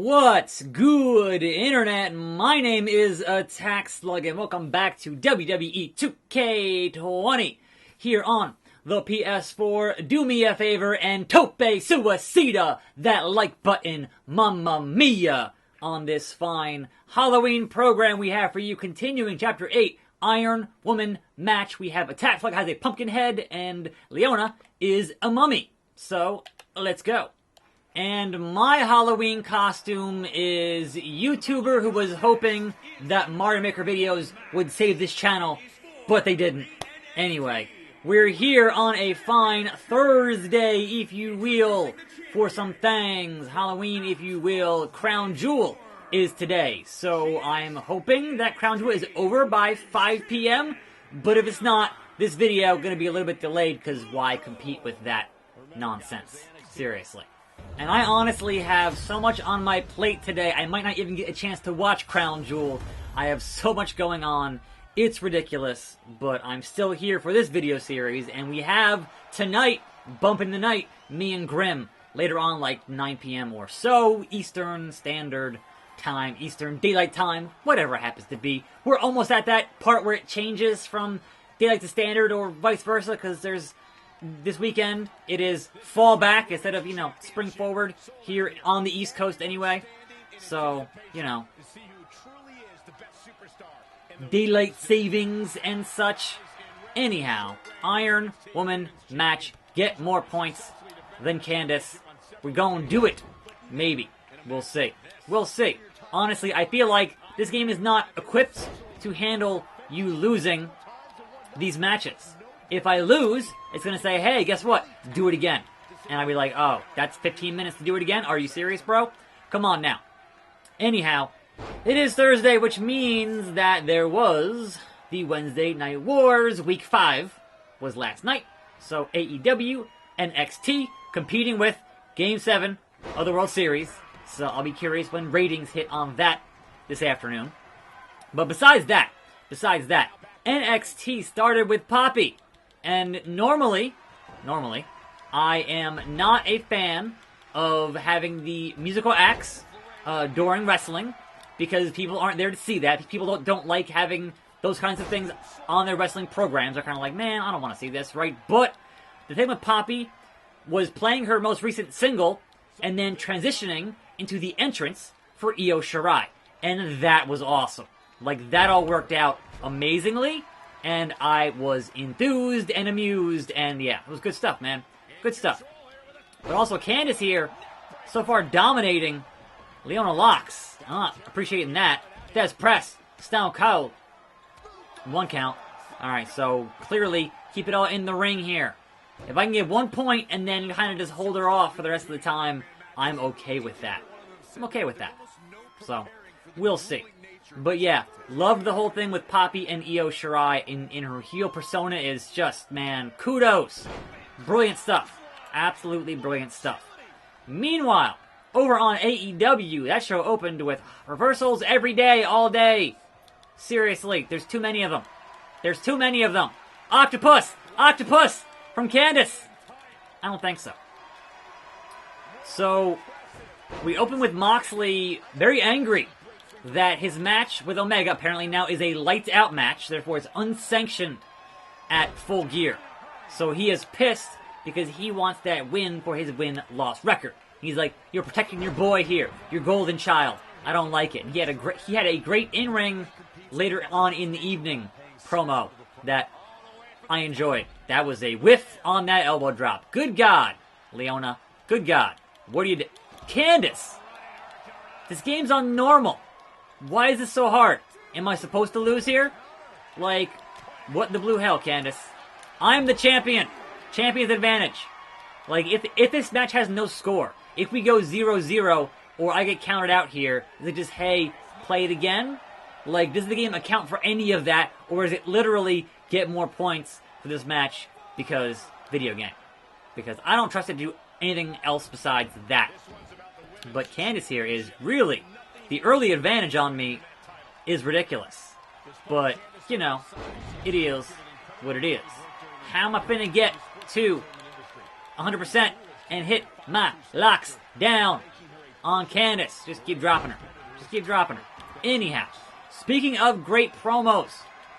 What's good, Internet? My name is Attack Slug, and welcome back to WWE 2K20 here on the PS4. Do me a favor and tope suicida that like button, mamma mia, on this fine Halloween program we have for you. Continuing Chapter 8, Ironwoman match. We have Attack Slug has a pumpkin head, and Leona is a mummy. So, let's go. And my Halloween costume is YouTuber who was hoping that Mario Maker videos would save this channel, but they didn't. Anyway, we're here on a fine Thursday, if you will, for some things. Halloween, if you will. Crown Jewel is today, so I'm hoping that Crown Jewel is over by 5 p.m., but if it's not, this video gonna be a little bit delayed, because why compete with that nonsense? Seriously. And I honestly have so much on my plate today, I might not even get a chance to watch Crown Jewel. I have so much going on. It's ridiculous, but I'm still here for this video series, and we have tonight, bumping the night, me and Grim, later on like 9 p.m. or so, Eastern Standard Time, Eastern Daylight Time, whatever it happens to be. We're almost at that part where it changes from Daylight to Standard or vice versa, because there's this weekend, it is fall back instead of, spring forward here on the East Coast anyway. So, daylight savings and such. Anyhow, Iron Woman match. Get more points than Candice. We're gonna do it. Maybe. We'll see. We'll see. Honestly, I feel like this game is not equipped to handle you losing these matches. If I lose, it's going to say, hey, guess what? Do it again. And I'll be like, oh, that's 15 minutes to do it again? Are you serious, bro? Come on now. Anyhow, it is Thursday, which means that there was the Wednesday Night Wars. Week 5 was last night. So AEW and NXT competing with Game 7 of the World Series. So I'll be curious when ratings hit on that this afternoon. But besides that, NXT started with Poppy. And normally, I am not a fan of having the musical acts during wrestling, because people aren't there to see that. People don't like having those kinds of things on their wrestling programs. They're kind of like, man, I don't want to see this, right? But the thing with Poppy was playing her most recent single and then transitioning into the entrance for Io Shirai. And that was awesome. Like, that all worked out amazingly. And I was enthused and amused, and yeah, it was good stuff, man. Good stuff. But also, Candice here, so far dominating Leona Locks. I'm not appreciating that. Des Press, Stone Cold. 1 count. Alright, so clearly, keep it all in the ring here. If I can get 1 point and then kind of just hold her off for the rest of the time, I'm okay with that. I'm okay with that. So, we'll see. But yeah, loved the whole thing with Poppy and Io Shirai in her heel persona is just, man, kudos. Brilliant stuff. Absolutely brilliant stuff. Meanwhile, over on AEW, that show opened with reversals every day, all day. Seriously, there's too many of them. There's too many of them. Octopus! Octopus! From Candice! I don't think so. So, we open with Moxley very angry that his match with Omega apparently now is a lights-out match, therefore it's unsanctioned at Full Gear. So he is pissed because he wants that win for his win-loss record. He's like, you're protecting your boy here, your golden child. I don't like it. And he had a great in-ring later on in the evening promo that I enjoyed. That was a whiff on that elbow drop. Good God, Leona. Good God. What do you do? Candice! This game's on normal. Why is this so hard? Am I supposed to lose here? Like, what the blue hell, Candice? I'm the champion. Champion's advantage. Like, if this match has no score, if we go 0-0, or I get counted out here, is it just, hey, play it again? Like, does the game account for any of that, or is it literally get more points for this match because video game? Because I don't trust it to do anything else besides that. But Candice here is really... The early advantage on me is ridiculous. But, it is what it is. How am I finna get to 100% and hit my locks down? on Candice. Just keep dropping her. Just keep dropping her. Anyhow, speaking of great promos,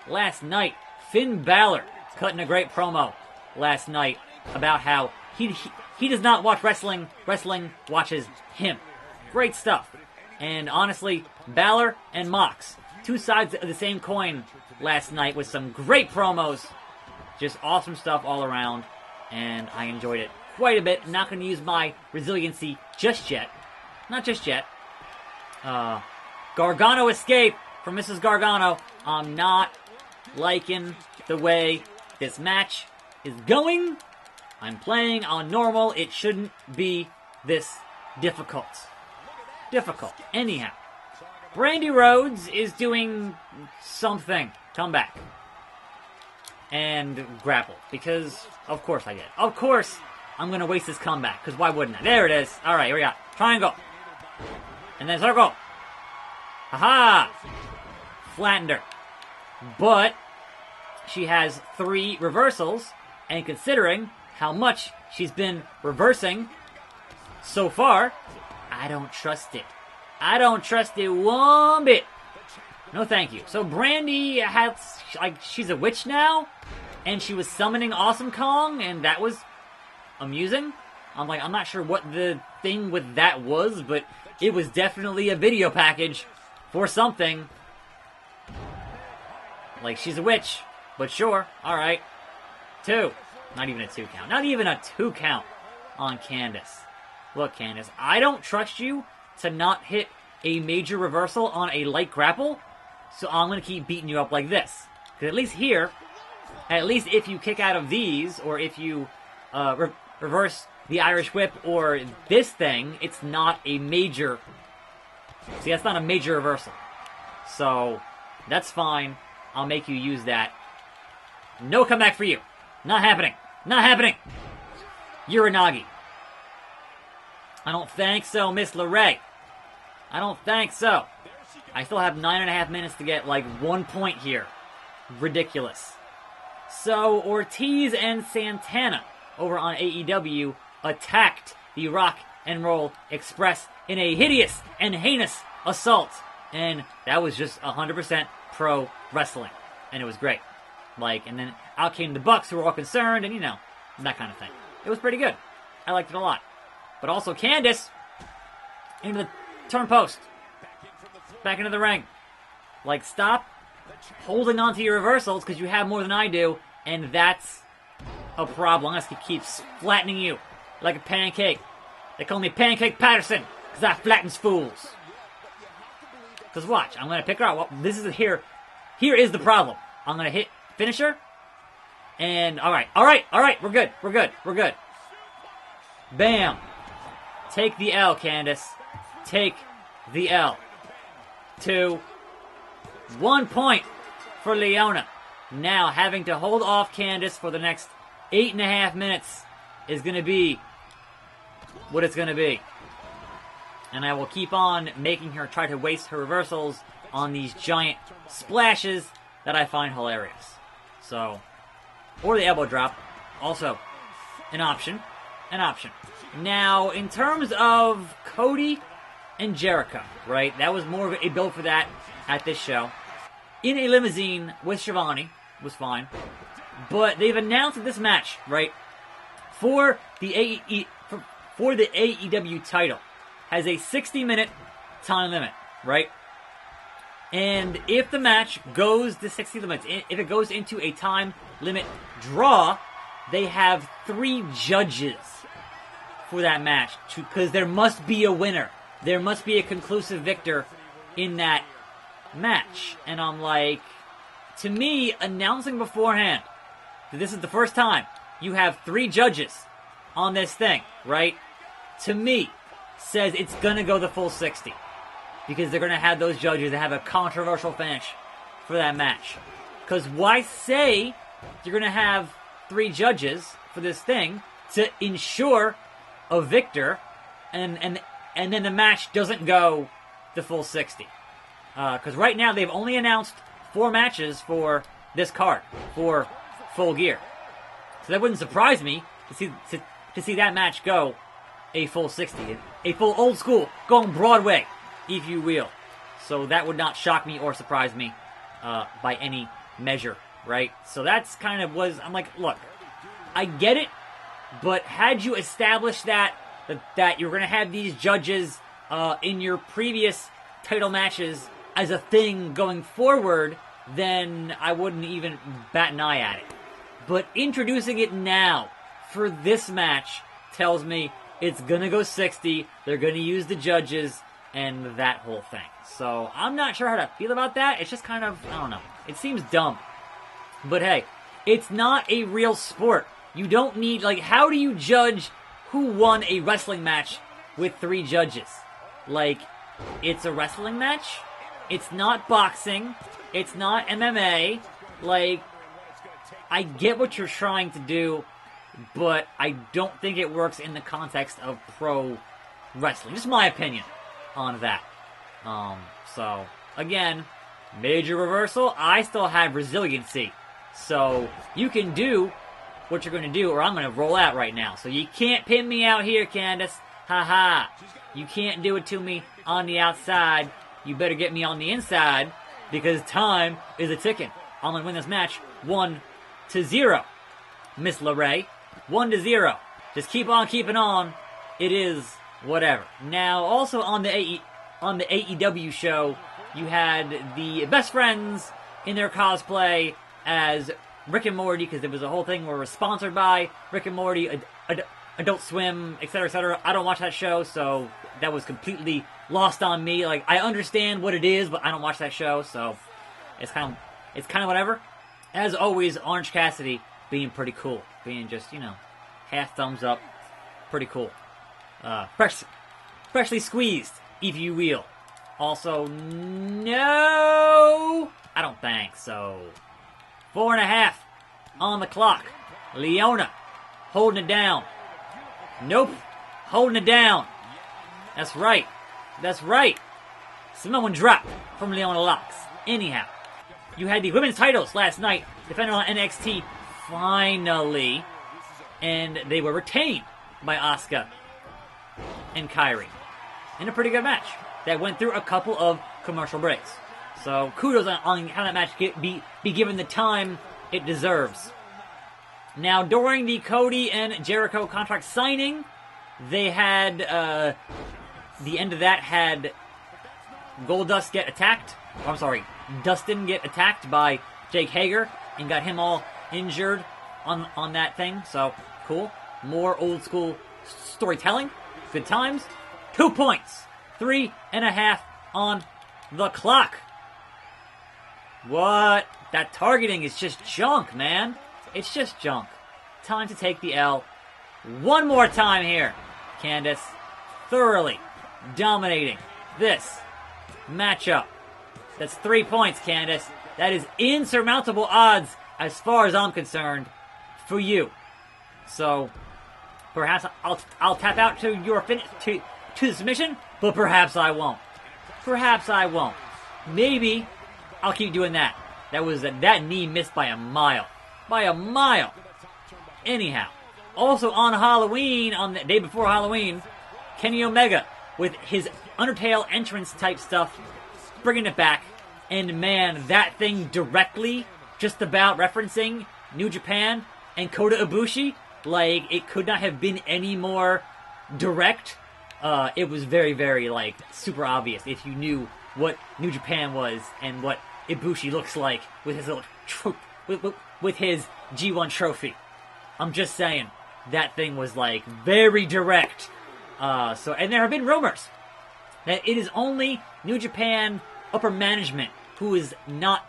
last night, Finn Balor cutting a great promo last night about how he does not watch wrestling. Wrestling watches him. Great stuff. And honestly, Balor and Mox, two sides of the same coin last night with some great promos. Just awesome stuff all around. And I enjoyed it quite a bit. Not going to use my resiliency just yet. Not just yet. Gargano escape from Mrs. Gargano. I'm not liking the way this match is going. I'm playing on normal. It shouldn't be this difficult. Anyhow, Brandy Rhodes is doing something. Come back. And grapple. Because, of course I did. Of course I'm going to waste this comeback. Because why wouldn't I? There it is. Alright, here we go. Triangle. And then circle. Haha! Flattened her. But she has 3 reversals. And considering how much she's been reversing so far, I don't trust it. I don't trust it one bit. No thank you. So Brandy has, like, she's a witch now, and she was summoning Awesome Kong, and that was amusing. I'm not sure what the thing with that was, but it was definitely a video package for something. Like, she's a witch, but sure, alright. 2. Not even a 2 count. Not even a 2 count on Candice. Look, Candice, I don't trust you to not hit a major reversal on a light grapple, so I'm going to keep beating you up like this. Because at least here, at least if you kick out of these, or if you reverse the Irish Whip or this thing, it's not a major... See, that's not a major reversal. So, that's fine. I'll make you use that. No comeback for you. Not happening. Not happening. Uranagi. I don't think so, Miss LeRae. I don't think so. I still have 9.5 minutes to get, like, 1 point here. Ridiculous. So, Ortiz and Santana over on AEW attacked the Rock and Roll Express in a hideous and heinous assault. And that was just 100% pro wrestling. And it was great. Like, and then out came the Bucks, who were all concerned, and you know, that kind of thing. It was pretty good. I liked it a lot. But also Candice into the turn post. Back into the ring. Like, stop holding on to your reversals because you have more than I do, and that's a problem. I'm going to keep flattening you like a pancake. They call me Pancake Patterson because I flattens fools. Because watch, I'm going to pick her out. Well, this is here. Here is the problem. I'm going to hit finisher. And, alright. We're good. Bam. Take the L, Candice. Take the L. 2. 1 point for Leona. Now, having to hold off Candice for the next 8.5 minutes is going to be what it's going to be. And I will keep on making her try to waste her reversals on these giant splashes that I find hilarious. So, or the elbow drop, also an option. Now, in terms of Cody and Jericho, right? That was more of a build for that at this show. In a limousine with Shivani was fine. But they've announced this match, right, for the AEW title has a 60-minute time limit, right? And if the match goes to 60 minutes, if it goes into a time limit draw, they have 3 judges for that match, because there must be a winner. There must be a conclusive victor in that match. And I'm like, to me, announcing beforehand that this is the first time you have 3 judges on this thing, right? To me, says it's gonna go the full 60. Because they're gonna have those judges that have a controversial finish for that match. Because why say you're gonna have 3 judges for this thing to ensure a victor, and then the match doesn't go the full 60. Because right now they've only announced 4 matches for this card, for Full Gear. So that wouldn't surprise me to see that match go a full 60, a full old school, going Broadway, if you will. So that would not shock me or surprise me by any measure, right? So that's kind of I'm like, look, I get it, but had you established that you're going to have these judges in your previous title matches as a thing going forward, then I wouldn't even bat an eye at it. But introducing it now for this match tells me it's going to go 60, they're going to use the judges, and that whole thing. So I'm not sure how to feel about that. It's just kind of, I don't know. It seems dumb. But hey, it's not a real sport. You don't need, like, how do you judge who won a wrestling match with 3 judges? Like, it's a wrestling match? It's not boxing. It's not MMA. Like, I get what you're trying to do, but I don't think it works in the context of pro wrestling. Just my opinion on that. So, again, major reversal. I still have resiliency. So, you can do what you're going to do, or I'm going to roll out right now. So, you can't pin me out here, Candice. Ha-ha. You can't do it to me on the outside. You better get me on the inside, because time is a-ticking. I'm going to win this match 1-0. Miss LeRae, 1-0. Just keep on keeping on. It is whatever. Now, also on the AEW show, you had the best friends in their cosplay as Rick and Morty, because there was a whole thing where it was sponsored by Rick and Morty, Adult Swim, etc., etc. I don't watch that show, so that was completely lost on me. Like, I understand what it is, but I don't watch that show, so it's kind of whatever. As always, Orange Cassidy being pretty cool, being just, half thumbs up, pretty cool. Freshly squeezed, if you will. Also, no, I don't think so. 4.5 on the clock. Leona holding it down. Nope, holding it down. That's right. Samoan drop from Leona Lux. Anyhow, you had the women's titles last night, defended on NXT finally, and they were retained by Asuka and Kairi in a pretty good match that went through a couple of commercial breaks. So kudos on how that match be given the time it deserves. Now, during the Cody and Jericho contract signing, they had, the end of that had Goldust get attacked. Dustin get attacked by Jake Hager and got him all injured on that thing. So, cool. More old school storytelling. Good times. 2 points. 3.5 on the clock. What? That targeting is just junk, man. It's just junk. Time to take the L. One more time here. Candice thoroughly dominating this matchup. That's 3 points, Candice. That is insurmountable odds as far as I'm concerned for you. So, perhaps I'll tap out to your to the submission, but perhaps I won't. Maybe I'll keep doing that. That knee missed by a mile. Anyhow, also on Halloween, on the day before Halloween, Kenny Omega with his Undertale entrance type stuff, bringing it back. And man, that thing directly just about referencing New Japan and Kota Ibushi, like, it could not have been any more direct. It was very, very, like, super obvious if you knew what New Japan was and what Ibushi looks like with his little with his G1 trophy. I'm just saying, that thing was, like, very direct. And there have been rumors that it is only New Japan upper management who is not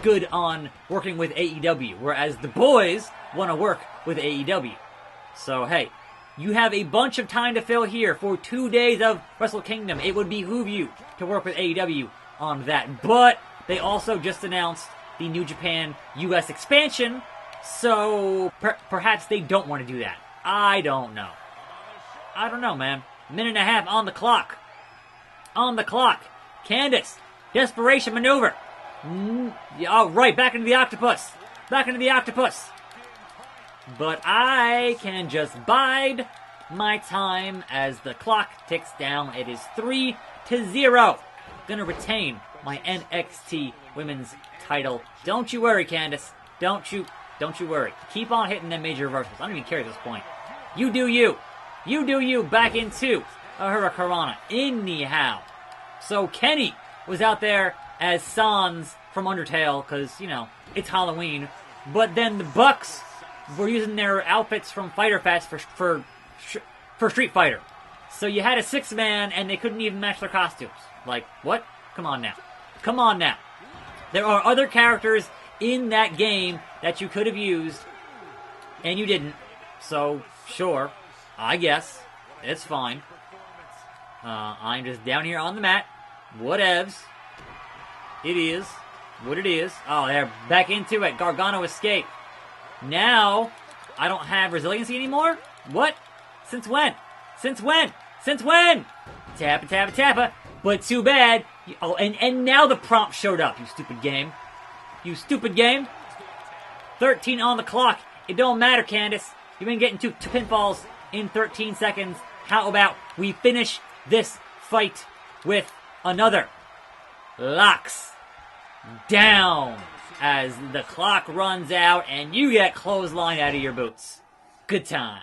good on working with AEW, whereas the boys want to work with AEW. So, hey, you have a bunch of time to fill here for 2 days of Wrestle Kingdom. It would behoove you to work with AEW on that. But they also just announced the New Japan US expansion, so perhaps they don't want to do that. I don't know, man. 1.5 on the clock. Candice, desperation maneuver. All right, back into the octopus. But I can just bide my time as the clock ticks down. It is 3-0. Gonna retain my NXT Women's title. Don't you worry, Candice. Don't you worry. Keep on hitting them major reversals. I don't even care at this point. You do you. You do you. Back into a Hurricanrana. Anyhow. So Kenny was out there as Sans from Undertale, because, you know, it's Halloween. But then the Bucks were using their outfits from Fyter Fest for Street Fighter. So you had a 6-man, and they couldn't even match their costumes. Like, what? Come on now. Come on now. There are other characters in that game that you could have used, and you didn't. So, sure. I guess. It's fine. I'm just down here on the mat. Whatevs. It is what it is. Oh, they're back into it. Gargano escape. Now, I don't have resiliency anymore? What? Since when? Since when? Since when? Tappa, tappa, tappa. But too bad. Oh, and now the prompt showed up, you stupid game. You stupid game. 13 on the clock. It don't matter, Candice. You've been getting two pinfalls in 13 seconds. How about we finish this fight with another locks down as the clock runs out and you get clothesline out of your boots. Good times.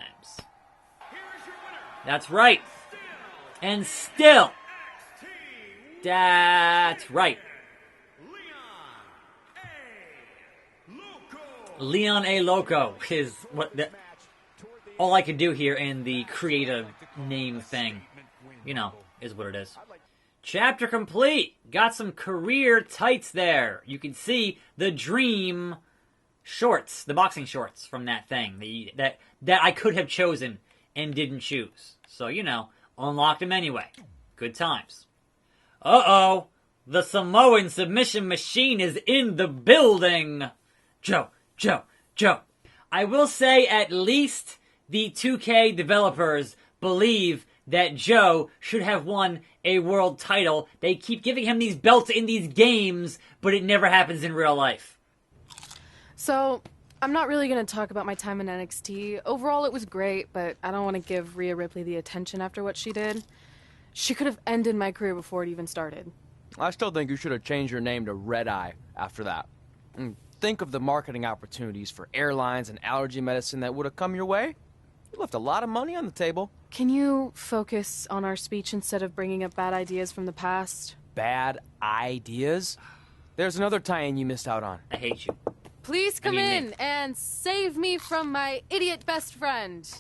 That's right. And still, that's right. Leon A. Loco is what all I can do here in the creative name thing. You know, is what it is. Chapter complete. Got some career tights there. You can see the Dream shorts, the boxing shorts from that thing that I could have chosen and didn't choose. So, you know, unlocked them anyway. Good times. Uh-oh. The Samoan submission machine is in the building. Joe. I will say at least the 2K developers believe that Joe should have won a world title. They keep giving him these belts in these games, but it never happens in real life. So, I'm not really going to talk about my time in NXT. Overall, it was great, but I don't want to give Rhea Ripley the attention after what she did. She could have ended my career before it even started. I still think you should have changed your name to Red Eye after that. And think of the marketing opportunities for airlines and allergy medicine that would have come your way. You left a lot of money on the table. Can you focus on our speech instead of bringing up bad ideas from the past? Bad ideas? There's another tie-in you missed out on. I hate you. Please come in and save me from my idiot best friend.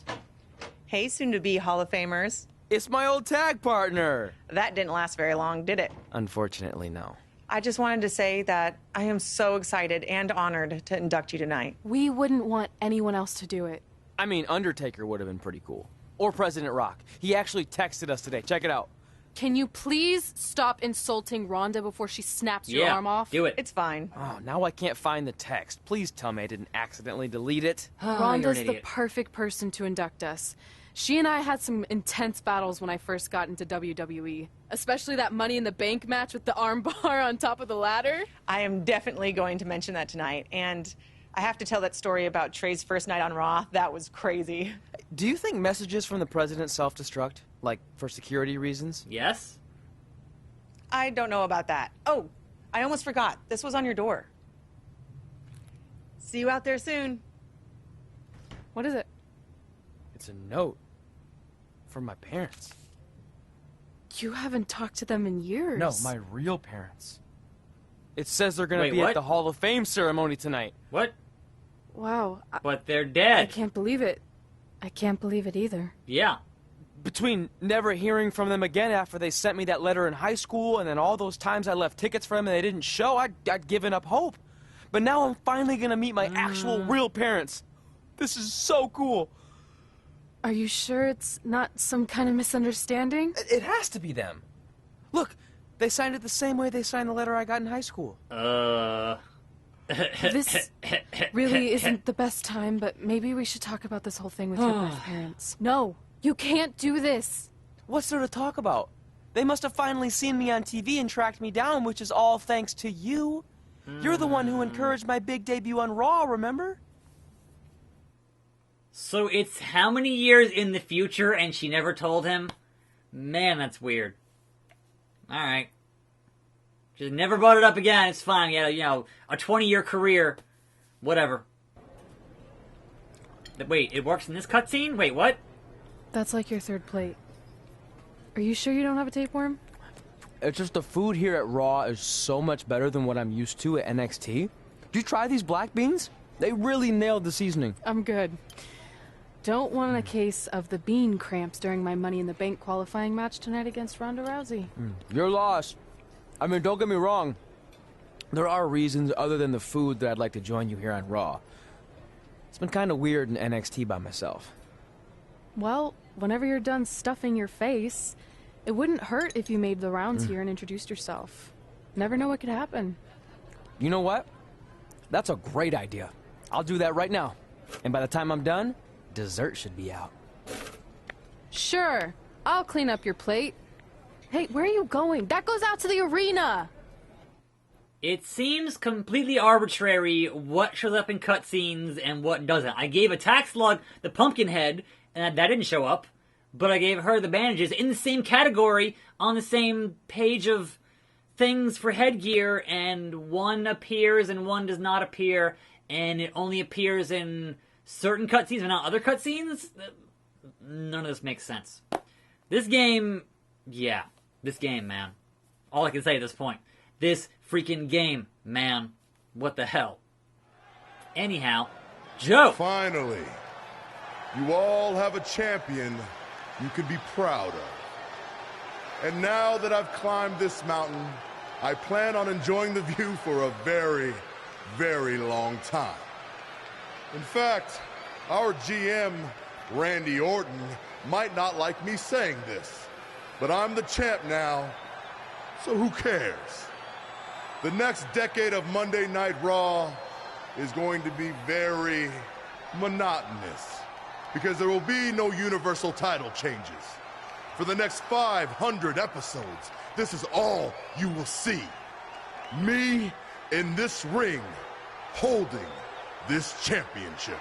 Hey, soon-to-be Hall of Famers. It's my old tag partner. That didn't last very long, did it? Unfortunately, no. I just wanted to say that I am so excited and honored to induct you tonight. We wouldn't want anyone else to do it. I mean, Undertaker would have been pretty cool. Or President Rock. He actually texted us today. Check it out. Can you please stop insulting Rhonda before she snaps your arm off? Do it. It's fine. Oh, now I can't find the text. Please tell me I didn't accidentally delete it. Rhonda's the perfect person to induct us. She and I had some intense battles when I first got into WWE. Especially that Money in the Bank match with the arm bar on top of the ladder. I am definitely going to mention that tonight. And I have to tell that story about Trey's first night on Raw. That was crazy. Do you think messages from the president self-destruct? Like, for security reasons? Yes? I don't know about that. Oh, I almost forgot. This was on your door. See you out there soon. What is it? It's a note. From my parents. You haven't talked to them in years. No, my real parents. It says they're going to be what? at the Hall of Fame ceremony tonight. What? Wow. But they're dead. I can't believe it. I can't believe it either. Yeah. Between never hearing from them again after they sent me that letter in high school and then all those times I left tickets for them and they didn't show, I'd given up hope. But now I'm finally going to meet my actual real parents. This is so cool. Are you sure it's not some kind of misunderstanding? It has to be them. Look, they signed it the same way they signed the letter I got in high school. This really isn't the best time, but maybe we should talk about this whole thing with your birth parents. No, you can't do this. What's there to talk about? They must have finally seen me on TV and tracked me down, which is all thanks to you. You're the one who encouraged my big debut on Raw, remember? So it's how many years in the future and she never told him? Man, that's weird. Alright. Just never brought it up again. It's fine. Yeah, you know, a 20-year career. Whatever. Wait, it works in this cutscene? Wait, what? That's like your third plate. Are you sure you don't have a tapeworm? It's just the food here at Raw is so much better than what I'm used to at NXT. Did you try these black beans? They really nailed the seasoning. I'm good. Don't want a case of the bean cramps during my Money in the Bank qualifying match tonight against Ronda Rousey. You're lost. I mean, don't get me wrong. There are reasons other than the food that I'd like to join you here on Raw. It's been kind of weird in NXT by myself. Well, whenever you're done stuffing your face, it wouldn't hurt if you made the rounds here and introduced yourself. Never know what could happen. You know what? That's a great idea. I'll do that right now. And by the time I'm done, dessert should be out. Sure, I'll clean up your plate. Hey, where are you going? That goes out to the arena! It seems completely arbitrary what shows up in cutscenes and what doesn't. I gave Attack Slug the pumpkin head, and that didn't show up. But I gave her the bandages in the same category on the same page of things for headgear, and one appears and one does not appear, and it only appears in certain cutscenes and not other cutscenes? None of this makes sense. This game, yeah. This game, man. All I can say at this point. This freaking game, man. What the hell? Anyhow, Joe! Finally, you all have a champion you can be proud of. And now that I've climbed this mountain, I plan on enjoying the view for a very, very long time. In fact, our GM, Randy Orton, might not like me saying this, but I'm the champ now, so who cares? The next decade of Monday Night Raw is going to be very monotonous because there will be no universal title changes. For the next 500 episodes, this is all you will see. Me in this ring holding this championship.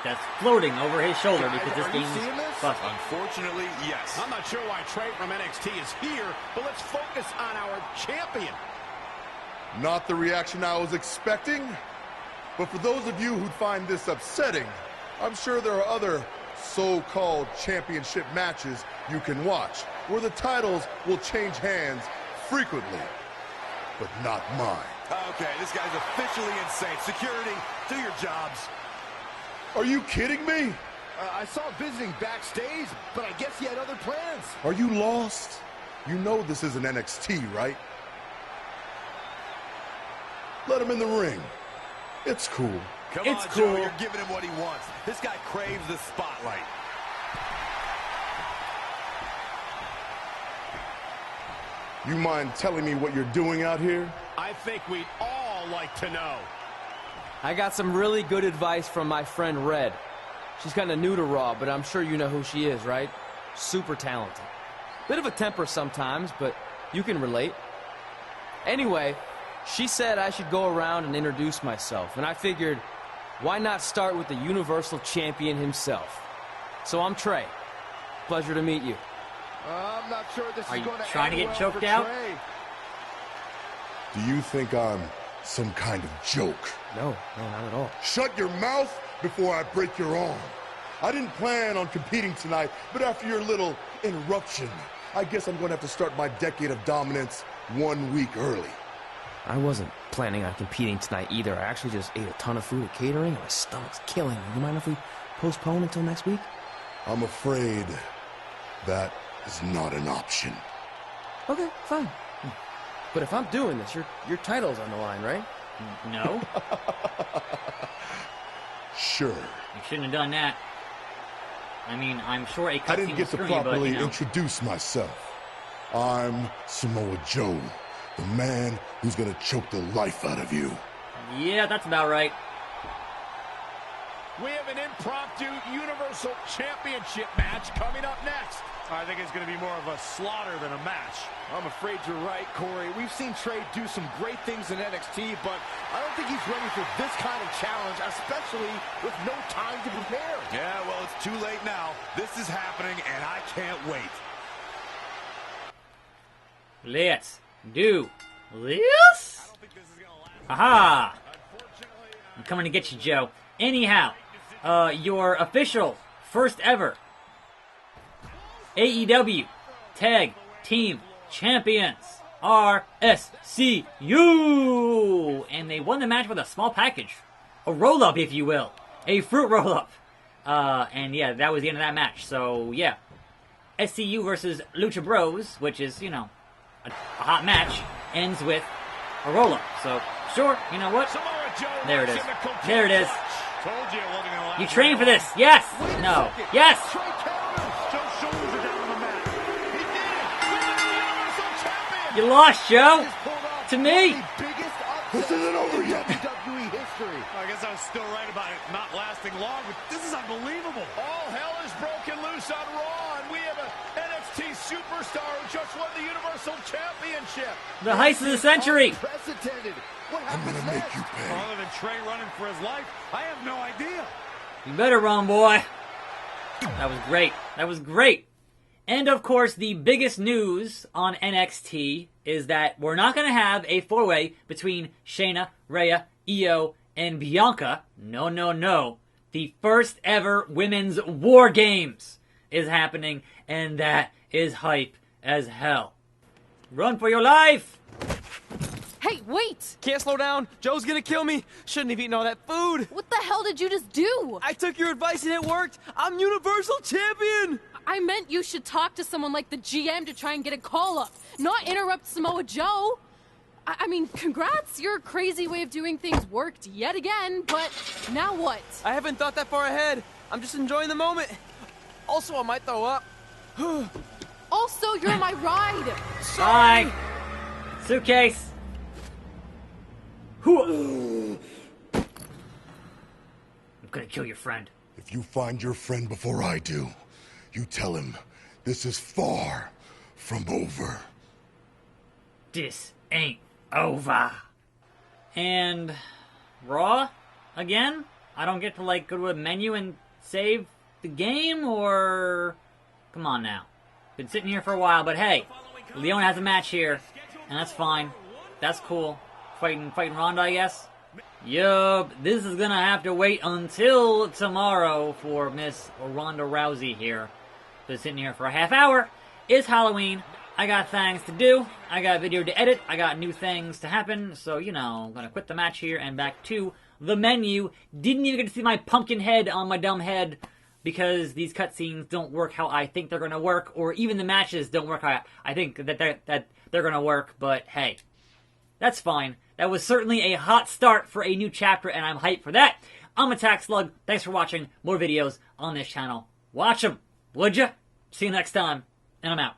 That's floating over his shoulder because this game's busted. Unfortunately, yes. I'm not sure why Trey from NXT is here, but let's focus on our champion. Not the reaction I was expecting, but for those of you who'd find this upsetting, I'm sure there are other so-called championship matches you can watch where the titles will change hands frequently, but not mine. Okay, this guy's officially insane. Security, do your jobs. Are you kidding me? I saw him visiting backstage, but I guess he had other plans. Are you lost? You know this isn't NXT, right? Let him in the ring. It's cool. Come It's on, cool. Joe, you're giving him what he wants. This guy craves the spotlight. You mind telling me what you're doing out here? I think we'd all like to know. I got some really good advice from my friend Red. She's kind of new to Raw, but I'm sure you know who she is, right? Super talented. Bit of a temper sometimes, but you can relate. Anyway, she said I should go around and introduce myself, and I figured, why not start with the Universal Champion himself? So I'm Trey. Pleasure to meet you. I'm not sure this Are is you going to trying to end get well choked for out? Trey. Do you think I'm some kind of joke? No, not at all. Shut your mouth before I break your arm. I didn't plan on competing tonight, but after your little interruption, I guess I'm going to have to start my decade of dominance 1 week early. I wasn't planning on competing tonight either. I actually just ate a ton of food at catering, and my stomach's killing me. You mind if we postpone until next week? I'm afraid that is not an option. Okay, fine. But if I'm doing this, your title's on the line, right? No. Sure. You shouldn't have done that. I mean, I'm sure a I cutscene didn't get was to screwy, properly but, you know. introduce myself. I'm Samoa Joe, the man who's gonna choke the life out of you. Yeah, that's about right. We have an impromptu Universal Championship match coming up next. I think it's going to be more of a slaughter than a match. I'm afraid you're right, Corey. We've seen Trey do some great things in NXT, but I don't think he's ready for this kind of challenge, especially with no time to prepare. Yeah, well, it's too late now. This is happening, and I can't wait. Let's do this. Haha. I'm coming to get you, Joe. Anyhow, your official first ever AEW Tag Team Champions are SCU, and they won the match with a small package, a roll-up, if you will, a fruit roll-up. And yeah, that was the end of that match. So yeah, SCU versus Lucha Bros, which is, you know, a hot match, ends with a roll-up. So sure, you know what? There it is. There it is. You trained for this? Yes. No. Yes. You lost, Joe. To me. This isn't over yet. WWE history. I guess I was still right about it not lasting long, but this is unbelievable. All hell is broken loose on Raw, and we have an NXT superstar who just won the Universal Championship. The heist of the century. I'm gonna make you pay. Other than Trey running for his life, I have no idea. You better run, boy. That was great. That was great. And of course, the biggest news on NXT is that we're not going to have a four-way between Shayna, Rhea, Io, and Bianca. No, no, no. The first ever women's War Games is happening, and that is hype as hell. Run for your life! Hey, wait! Can't slow down. Joe's gonna kill me. Shouldn't have eaten all that food. What the hell did you just do? I took your advice and it worked. I'm Universal Champion. I meant you should talk to someone like the GM to try and get a call-up, not interrupt Samoa Joe. I mean, congrats, your crazy way of doing things worked yet again, but now what? I haven't thought that far ahead. I'm just enjoying the moment. Also, I might throw up. Also, you're my ride. Bye. Suitcase. I'm gonna kill your friend. If you find your friend before I do, you tell him this is far from over. This ain't over. And Raw again? I don't get to like go to a menu and save the game, or come on now. Been sitting here for a while, but hey, Leon has a match here, and that's fine. That's cool. Fighting Ronda, I guess. Yup, this is gonna have to wait until tomorrow for Miss Ronda Rousey here. Been sitting here for a half hour. It's Halloween. I got things to do. I got a video to edit. I got new things to happen. So, you know, I'm gonna quit the match here and back to the menu. Didn't even get to see my pumpkin head on my dumb head because these cutscenes don't work how I think they're gonna work, or even the matches don't work how I think that they're gonna work. But hey, that's fine. That was certainly a hot start for a new chapter, and I'm hyped for that. I'm Attack Slug. Thanks for watching. More videos on this channel. Watch them, would ya? See you next time, and I'm out.